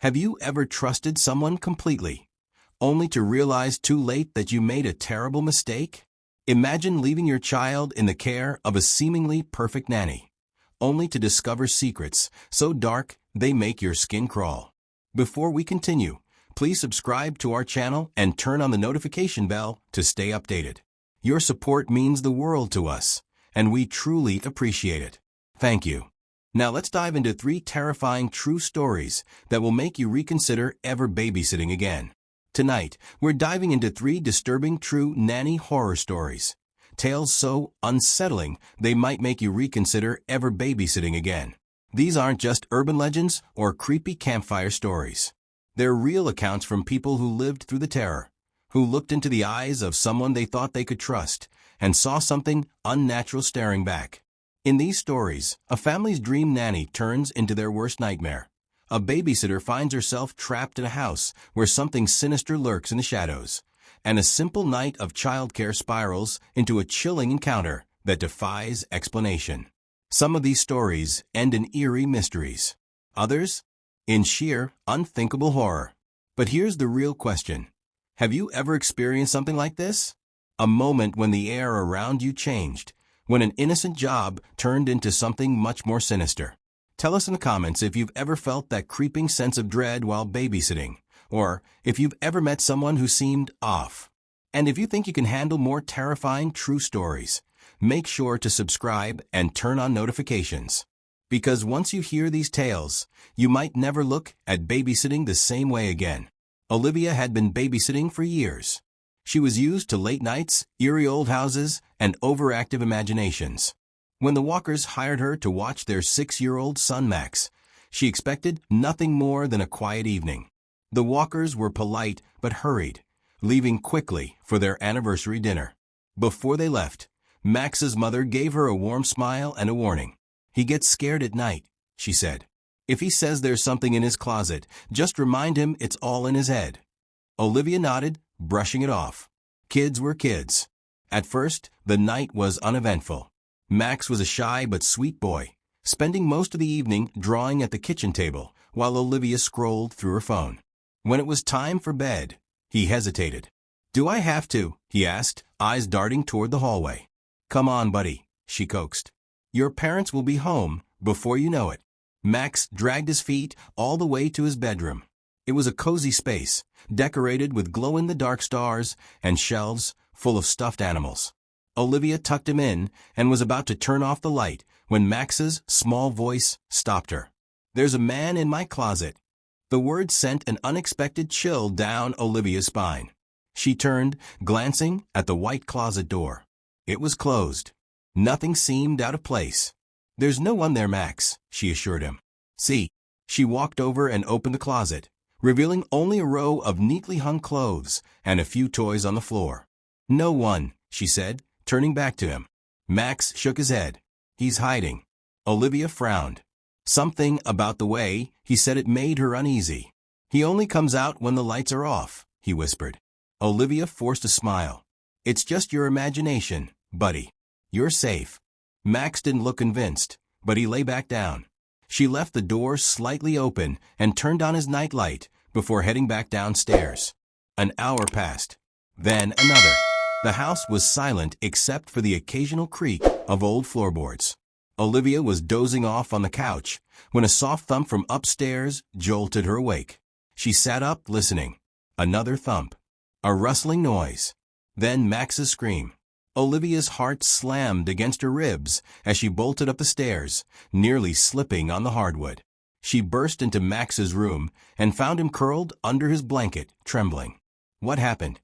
Have you ever trusted someone completely, only to realize too late that you made a terrible mistake? Imagine leaving your child in the care of a seemingly perfect nanny, only to discover secrets so dark they make your skin crawl. Before we continue, please subscribe to our channel and turn on the notification bell to stay updated. Your support means the world to us, and we truly appreciate it. Thank you. Now let's dive into 3 terrifying true stories that will make you reconsider ever babysitting again. Tonight, we're diving into 3 disturbing true nanny horror stories. Tales so unsettling they might make you reconsider ever babysitting again. These aren't just urban legends or creepy campfire stories. They're real accounts from people who lived through the terror, who looked into the eyes of someone they thought they could trust, and saw something unnatural staring back. In these stories, a family's dream nanny turns into their worst nightmare. A babysitter finds herself trapped in a house where something sinister lurks in the shadows, and a simple night of childcare spirals into a chilling encounter that defies explanation. Some of these stories end in eerie mysteries. Others, in sheer, unthinkable horror. But here's the real question. Have you ever experienced something like this? A moment when the air around you changed, when an innocent job turned into something much more sinister. Tell us in the comments if you've ever felt that creeping sense of dread while babysitting, or if you've ever met someone who seemed off. And if you think you can handle more terrifying true stories, make sure to subscribe and turn on notifications. Because once you hear these tales, you might never look at babysitting the same way again. Olivia had been babysitting for years. She was used to late nights, eerie old houses, and overactive imaginations. When the Walkers hired her to watch their 6-year-old son Max, she expected nothing more than a quiet evening. The Walkers were polite but hurried, leaving quickly for their anniversary dinner. Before they left, Max's mother gave her a warm smile and a warning. "He gets scared at night," she said. "If he says there's something in his closet, just remind him it's all in his head." Olivia nodded, brushing it off. Kids were kids. At first, the night was uneventful. Max was a shy but sweet boy, spending most of the evening drawing at the kitchen table while Olivia scrolled through her phone. When it was time for bed, he hesitated. "Do I have to?" he asked, eyes darting toward the hallway. "Come on, buddy," she coaxed. "Your parents will be home before you know it." Max dragged his feet all the way to his bedroom. It was a cozy space, decorated with glow-in-the-dark stars and shelves full of stuffed animals. Olivia tucked him in and was about to turn off the light when Max's small voice stopped her. "There's a man in my closet." The word sent an unexpected chill down Olivia's spine. She turned, glancing at the white closet door. It was closed. Nothing seemed out of place. "There's no one there, Max," she assured him. "See." She walked over and opened the closet, revealing only a row of neatly hung clothes and a few toys on the floor. "No one," she said, turning back to him. Max shook his head. "He's hiding." Olivia frowned. Something about the way he said it made her uneasy. "He only comes out when the lights are off," he whispered. Olivia forced a smile. "It's just your imagination, buddy. You're safe." Max didn't look convinced, but he lay back down. She left the door slightly open and turned on his nightlight before heading back downstairs. An hour passed. Then another. The house was silent except for the occasional creak of old floorboards. Olivia was dozing off on the couch when a soft thump from upstairs jolted her awake. She sat up, listening. Another thump. A rustling noise. Then Max's scream. Olivia's heart slammed against her ribs as she bolted up the stairs, nearly slipping on the hardwood. She burst into Max's room and found him curled under his blanket, trembling. "What happened?"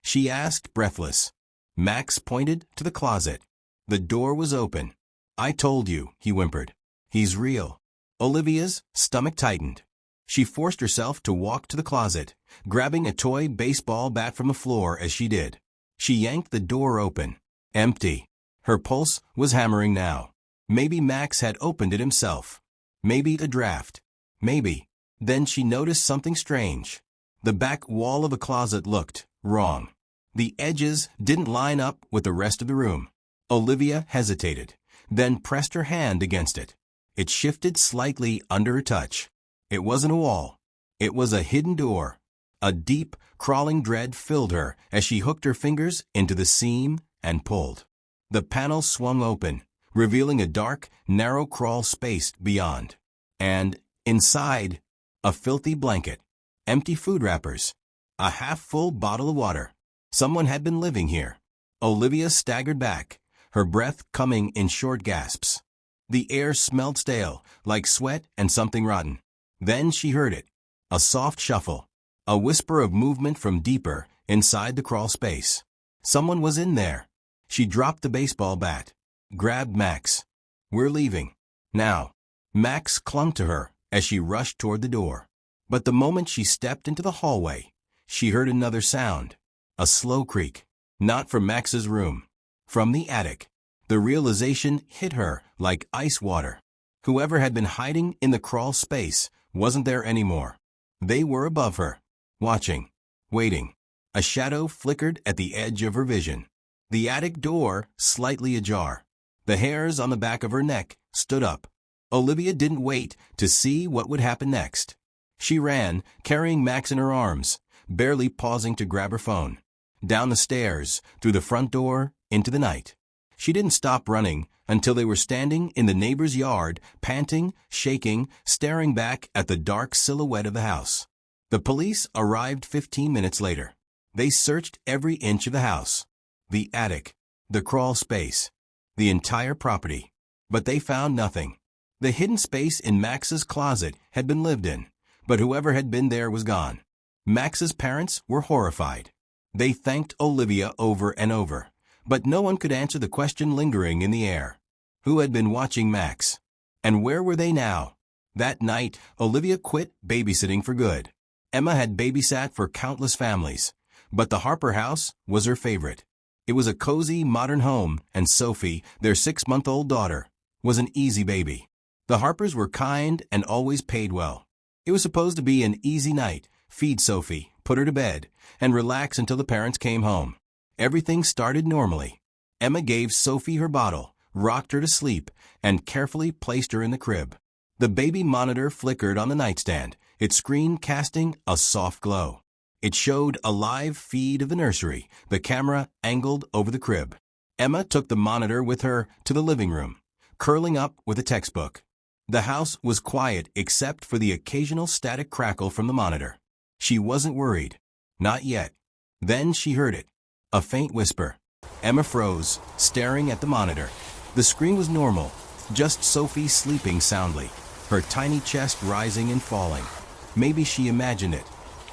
she asked, breathless. Max pointed to the closet. The door was open. "I told you," he whimpered. "He's real." Olivia's stomach tightened. She forced herself to walk to the closet, grabbing a toy baseball bat from the floor as she did. She yanked the door open. Empty. Her pulse was hammering now. Maybe Max had opened it himself. Maybe a draft. Maybe. Then she noticed something strange. The back wall of the closet looked wrong. The edges didn't line up with the rest of the room. Olivia hesitated, then pressed her hand against it. It shifted slightly under her touch. It wasn't a wall. It was a hidden door. A deep, crawling dread filled her as she hooked her fingers into the seam and pulled. The panel swung open, revealing a dark, narrow crawl space beyond. And, inside, a filthy blanket, empty food wrappers, a half-full bottle of water. Someone had been living here. Olivia staggered back, her breath coming in short gasps. The air smelled stale, like sweat and something rotten. Then she heard it. A soft shuffle. A whisper of movement from deeper, inside the crawl space. Someone was in there. She dropped the baseball bat. Grabbed Max. "We're leaving. Now." Max clung to her as she rushed toward the door. But the moment she stepped into the hallway, she heard another sound. A slow creak. Not from Max's room. From the attic. The realization hit her like ice water. Whoever had been hiding in the crawl space wasn't there anymore. They were above her, watching, waiting. A shadow flickered at the edge of her vision. The attic door slightly ajar. The hairs on the back of her neck stood up. Olivia didn't wait to see what would happen next. She ran, carrying Max in her arms, barely pausing to grab her phone. Down the stairs, through the front door, into the night. She didn't stop running until they were standing in the neighbor's yard, panting, shaking, staring back at the dark silhouette of the house. The police arrived 15 minutes later. They searched every inch of the house. The attic, the crawl space, the entire property. But they found nothing. The hidden space in Max's closet had been lived in, but whoever had been there was gone. Max's parents were horrified. They thanked Olivia over and over, but no one could answer the question lingering in the air. Who had been watching Max? And where were they now? That night, Olivia quit babysitting for good. Emma had babysat for countless families, but the Harper house was her favorite. It was a cozy, modern home, and Sophie, their 6-month-old daughter, was an easy baby. The Harpers were kind and always paid well. It was supposed to be an easy night, feed Sophie, put her to bed, and relax until the parents came home. Everything started normally. Emma gave Sophie her bottle, rocked her to sleep, and carefully placed her in the crib. The baby monitor flickered on the nightstand, its screen casting a soft glow. It showed a live feed of the nursery, the camera angled over the crib. Emma took the monitor with her to the living room, curling up with a textbook. The house was quiet except for the occasional static crackle from the monitor. She wasn't worried. Not yet. Then she heard it. A faint whisper. Emma froze, staring at the monitor. The screen was normal, just Sophie sleeping soundly, her tiny chest rising and falling. Maybe she imagined it.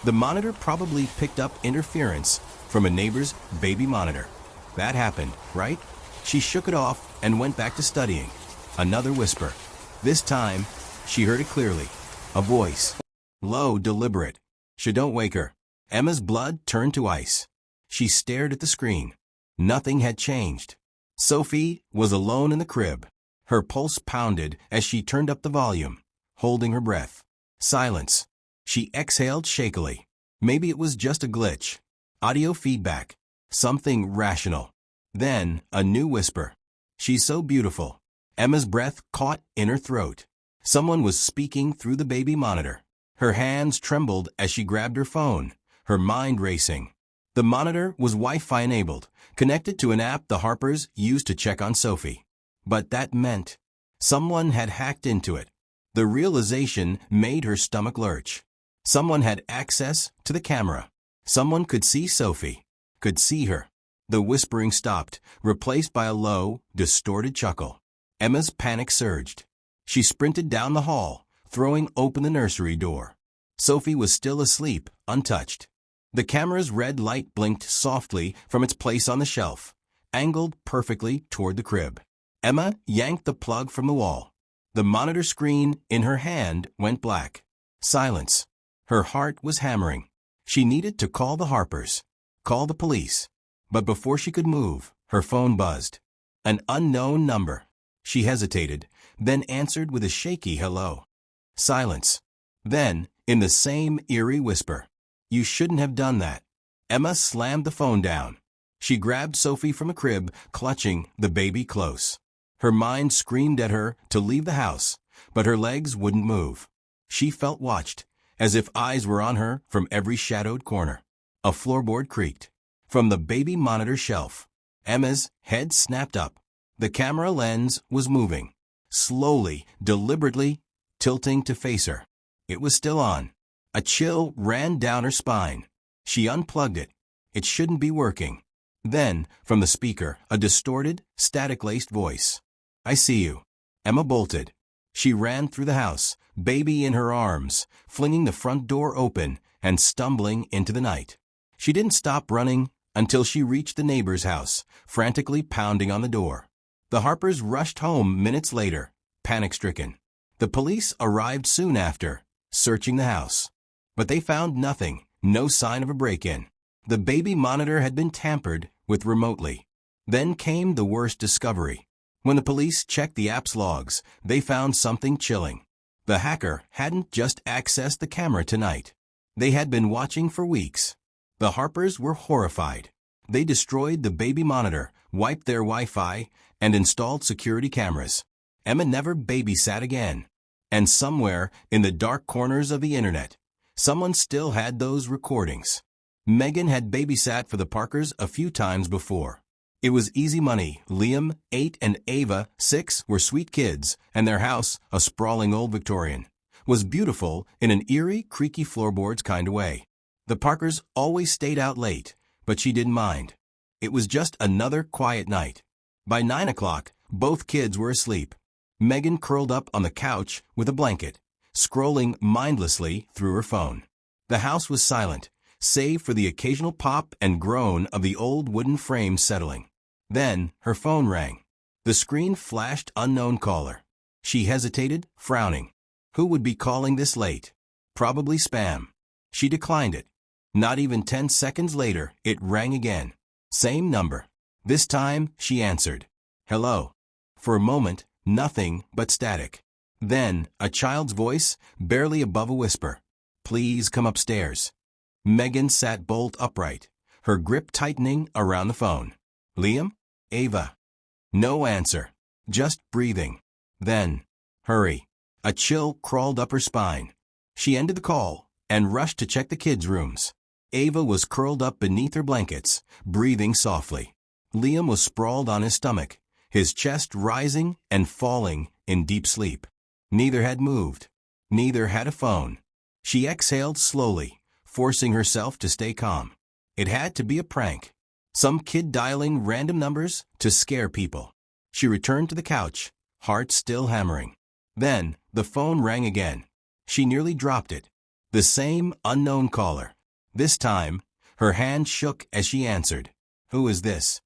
The monitor probably picked up interference from a neighbor's baby monitor. That happened, right? She shook it off and went back to studying. Another whisper. This time, she heard it clearly. A voice. Low, deliberate. Don't wake her. Emma's blood turned to ice. She stared at the screen. Nothing had changed. Sophie was alone in the crib. Her pulse pounded as she turned up the volume, holding her breath. Silence. She exhaled shakily. Maybe it was just a glitch. Audio feedback. Something rational. Then, a new whisper. She's so beautiful. Emma's breath caught in her throat. Someone was speaking through the baby monitor. Her hands trembled as she grabbed her phone, her mind racing. The monitor was Wi-Fi enabled, connected to an app the Harpers used to check on Sophie. But that meant someone had hacked into it. The realization made her stomach lurch. Someone had access to the camera. Someone could see Sophie, could see her. The whispering stopped, replaced by a low, distorted chuckle. Emma's panic surged. She sprinted down the hall, throwing open the nursery door. Sophie was still asleep, untouched. The camera's red light blinked softly from its place on the shelf, angled perfectly toward the crib. Emma yanked the plug from the wall. The monitor screen in her hand went black. Silence. Her heart was hammering. She needed to call the Harpers, call the police. But before she could move, her phone buzzed. An unknown number. She hesitated, then answered with a shaky hello. Silence. Then, in the same eerie whisper, "You shouldn't have done that." Emma slammed the phone down. She grabbed Sophie from a crib, clutching the baby close. Her mind screamed at her to leave the house, but her legs wouldn't move. She felt watched, as if eyes were on her from every shadowed corner. A floorboard creaked. From the baby monitor shelf, Emma's head snapped up. The camera lens was moving, slowly, deliberately, tilting to face her. It was still on. A chill ran down her spine. She unplugged it. It shouldn't be working. Then, from the speaker, a distorted, static-laced voice. "I see you." Emma bolted. She ran through the house, baby in her arms, flinging the front door open and stumbling into the night. She didn't stop running until she reached the neighbor's house, frantically pounding on the door. The Harpers rushed home minutes later, panic-stricken. The police arrived soon after, searching the house. But they found nothing, no sign of a break-in. The baby monitor had been tampered with remotely. Then came the worst discovery. When the police checked the app's logs, they found something chilling. The hacker hadn't just accessed the camera tonight. They had been watching for weeks. The Harpers were horrified. They destroyed the baby monitor, wiped their Wi-Fi, and installed security cameras. Emma never babysat again. And somewhere in the dark corners of the internet, someone still had those recordings. Megan had babysat for the Parkers a few times before. It was easy money. Liam, 8, and Ava, 6, were sweet kids, and their house, a sprawling old Victorian, was beautiful in an eerie, creaky floorboards kind of way. The Parkers always stayed out late, but she didn't mind. It was just another quiet night. By 9 o'clock, both kids were asleep. Megan curled up on the couch with a blanket, scrolling mindlessly through her phone. The house was silent, save for the occasional pop and groan of the old wooden frame settling. Then her phone rang. The screen flashed unknown caller. She hesitated, frowning. Who would be calling this late? Probably spam. She declined it. Not even 10 seconds later, it rang again. Same number. This time, she answered. Hello. For a moment, nothing but static. Then, a child's voice, barely above a whisper. Please come upstairs. Megan sat bolt upright, her grip tightening around the phone. Liam? Ava? No answer. Just breathing. Then, hurry. A chill crawled up her spine. She ended the call and rushed to check the kids' rooms. Ava was curled up beneath her blankets, breathing softly. Liam was sprawled on his stomach, his chest rising and falling in deep sleep. Neither had moved. Neither had a phone. She exhaled slowly, forcing herself to stay calm. It had to be a prank. Some kid dialing random numbers to scare people. She returned to the couch, heart still hammering. Then, the phone rang again. She nearly dropped it. The same unknown caller. This time, her hand shook as she answered. Who is this?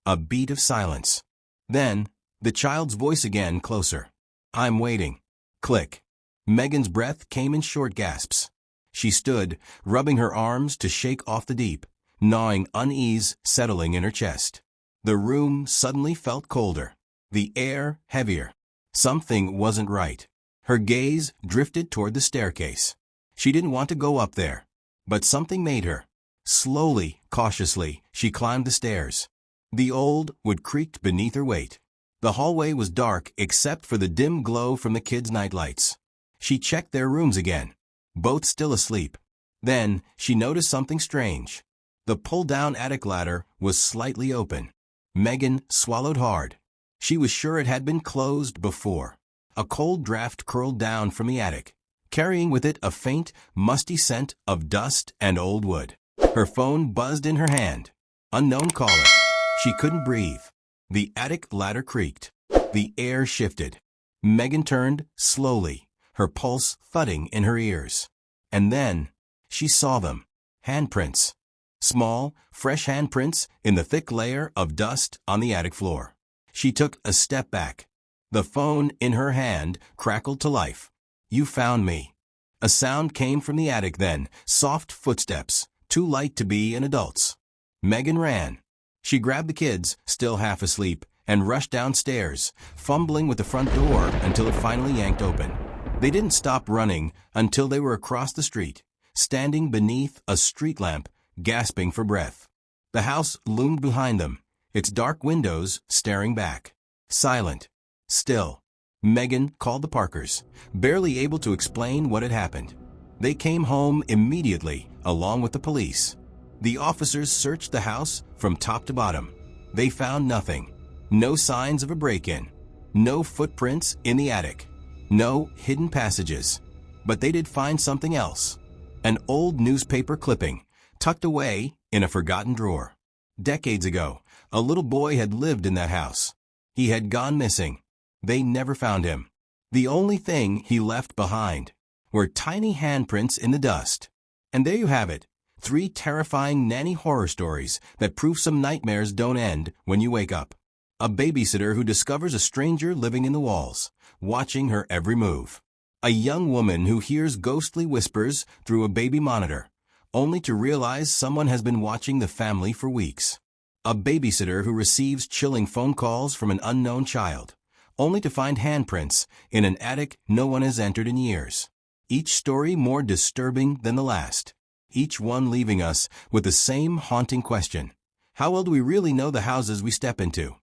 A beat of silence. Then, the child's voice again, closer. I'm waiting. Click. Megan's breath came in short gasps. She stood, rubbing her arms to shake off the deep, gnawing unease settling in her chest. The room suddenly felt colder. The air heavier. Something wasn't right. Her gaze drifted toward the staircase. She didn't want to go up there, but something made her. Slowly, cautiously, she climbed the stairs. The old wood creaked beneath her weight. The hallway was dark except for the dim glow from the kids' nightlights. She checked their rooms again, both still asleep. Then she noticed something strange. The pull-down attic ladder was slightly open. Megan swallowed hard. She was sure it had been closed before. A cold draft curled down from the attic, carrying with it a faint, musty scent of dust and old wood. Her phone buzzed in her hand. Unknown caller. She couldn't breathe. The attic ladder creaked. The air shifted. Megan turned slowly, her pulse thudding in her ears. And then, she saw them. Handprints. Small, fresh handprints in the thick layer of dust on the attic floor. She took a step back. The phone in her hand crackled to life. You found me. A sound came from the attic then, soft footsteps, too light to be an adult's. Megan ran. She grabbed the kids, still half asleep, and rushed downstairs, fumbling with the front door until it finally yanked open. They didn't stop running until they were across the street, standing beneath a street lamp, gasping for breath. The house loomed behind them, its dark windows staring back. Silent. Still. Megan called the Parkers, barely able to explain what had happened. They came home immediately, along with the police. The officers searched the house from top to bottom. They found nothing. No signs of a break-in. No footprints in the attic. No hidden passages. But they did find something else. An old newspaper clipping, tucked away in a forgotten drawer. Decades ago, a little boy had lived in that house. He had gone missing. They never found him. The only thing he left behind were tiny handprints in the dust. And there you have it, 3 terrifying nanny horror stories that prove some nightmares don't end when you wake up. A babysitter who discovers a stranger living in the walls, watching her every move. A young woman who hears ghostly whispers through a baby monitor, only to realize someone has been watching the family for weeks. A babysitter who receives chilling phone calls from an unknown child, only to find handprints in an attic no one has entered in years. Each story more disturbing than the last. Each one leaving us with the same haunting question. How well do we really know the houses we step into?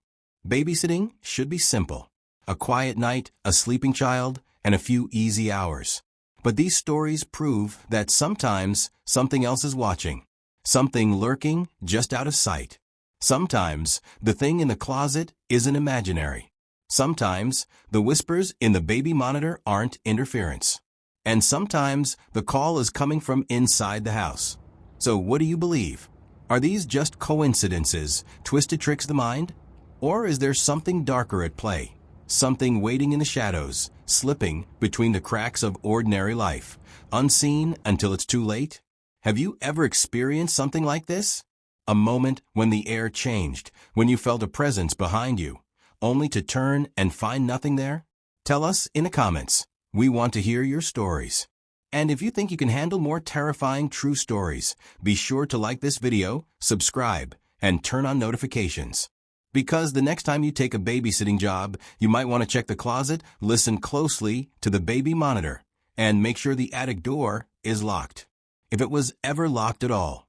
Babysitting should be simple. A quiet night, a sleeping child, and a few easy hours. But these stories prove that sometimes something else is watching. Something lurking just out of sight. Sometimes the thing in the closet isn't imaginary. Sometimes the whispers in the baby monitor aren't interference. And sometimes the call is coming from inside the house. So what do you believe? Are these just coincidences, twisted tricks of the mind? Or is there something darker at play? Something waiting in the shadows, slipping between the cracks of ordinary life, unseen until it's too late? Have you ever experienced something like this? A moment when the air changed, when you felt a presence behind you, only to turn and find nothing there? Tell us in the comments. We want to hear your stories. And if you think you can handle more terrifying true stories, be sure to like this video, subscribe, and turn on notifications. Because the next time you take a babysitting job, you might want to check the closet, listen closely to the baby monitor, and make sure the attic door is locked. If it was ever locked at all.